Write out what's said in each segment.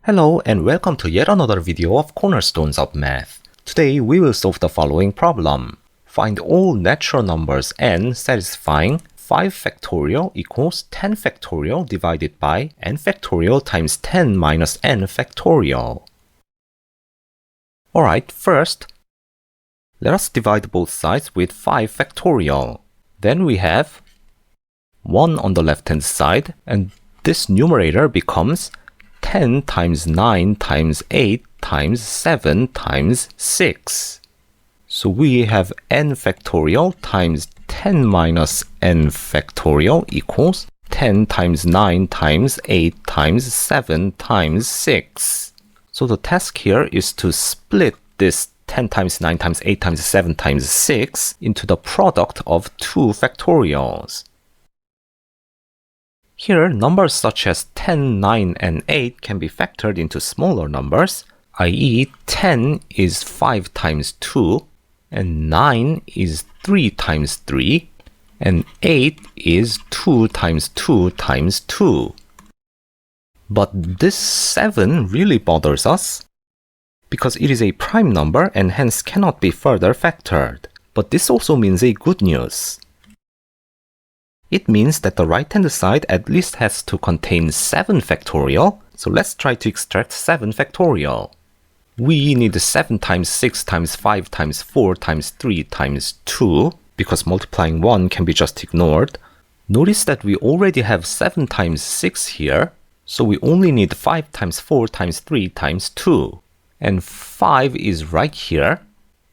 Hello and welcome to yet another video of Cornerstones of Math. Today we will solve the following problem. Find all natural numbers n satisfying 5 factorial equals 10 factorial divided by n factorial times 10 minus n factorial. Alright, first, let us divide both sides with 5 factorial. Then we have 1 on the left hand side, and this numerator becomes 10 times 9 times 8 times 7 times 6. So we have n factorial times 10 minus n factorial equals 10 times 9 times 8 times 7 times 6. So the task here is to split this 10 times 9 times 8 times 7 times 6 into the product of two factorials. Here, numbers such as 10, 9, and 8 can be factored into smaller numbers, i.e. 10 is 5 times 2, and 9 is 3 times 3, and 8 is 2 times 2 times 2. But this 7 really bothers us, because it is a prime number and hence cannot be further factored. But this also means a good news. It means that the right-hand side at least has to contain 7 factorial, so let's try to extract 7 factorial. We need 7 times 6 times 5 times 4 times 3 times 2, because multiplying 1 can be just ignored. Notice that we already have 7 times 6 here, so we only need 5 times 4 times 3 times 2. And 5 is right here,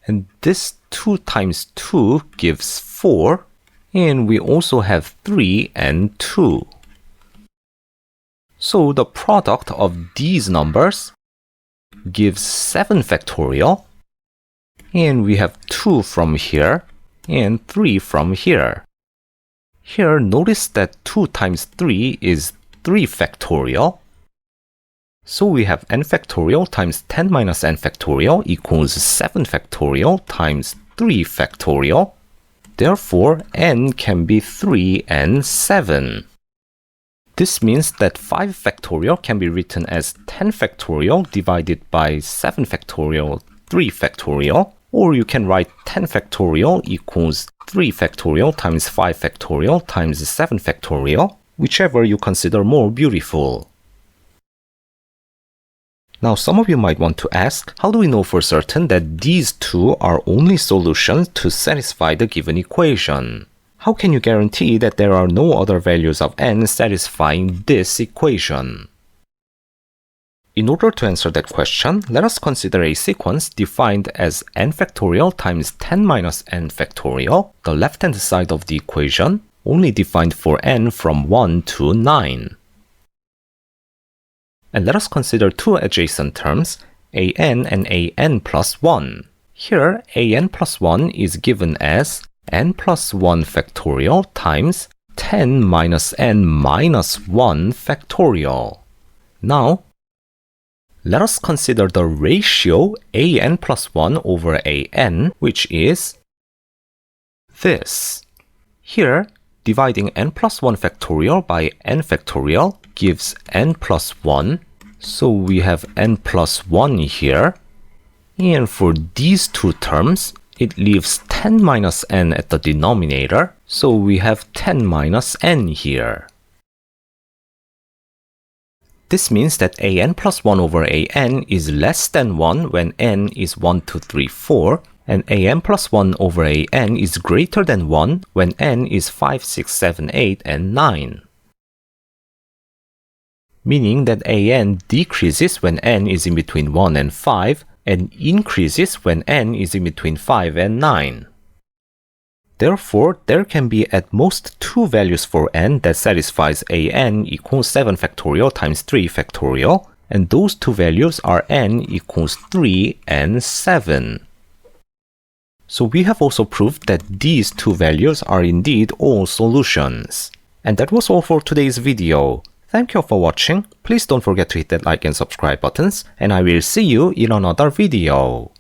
and this 2 times 2 gives 4. And we also have 3 and 2. So the product of these numbers gives 7 factorial, and we have 2 from here and 3 from here. Here, notice that 2 times 3 is 3 factorial. So we have n factorial times 10 minus n factorial equals 7 factorial times 3 factorial. Therefore, n can be 3 and 7. This means that 5 factorial can be written as 10 factorial divided by 7 factorial 3 factorial, or you can write 10 factorial equals 3 factorial times 5 factorial times 7 factorial, whichever you consider more beautiful. Now, some of you might want to ask, how do we know for certain that these two are only solutions to satisfy the given equation? How can you guarantee that there are no other values of n satisfying this equation? In order to answer that question, let us consider a sequence defined as n factorial times 10 minus n factorial, the left-hand side of the equation, only defined for n from 1 to 9. And let us consider two adjacent terms, an and an plus 1. Here, an plus 1 is given as n plus 1 factorial times 10 minus n minus 1 factorial. Now, let us consider the ratio an plus 1 over an, which is this. Here, dividing n plus 1 factorial by n factorial gives n plus 1, so we have n plus 1 here, and for these two terms, it leaves 10 minus n at the denominator, so we have 10 minus n here. This means that an plus 1 over an is less than 1 when n is 1, 2, 3, 4, and an plus 1 over an is greater than 1 when n is 5, 6, 7, 8, and 9. Meaning that an decreases when n is in between 1 and 5, and increases when n is in between 5 and 9. Therefore, there can be at most two values for n that satisfies an equals 7 factorial times 3 factorial, and those two values are n equals 3 and 7. So we have also proved that these two values are indeed all solutions. And that was all for today's video. Thank you all for watching. Please don't forget to hit that like and subscribe buttons, and I will see you in another video.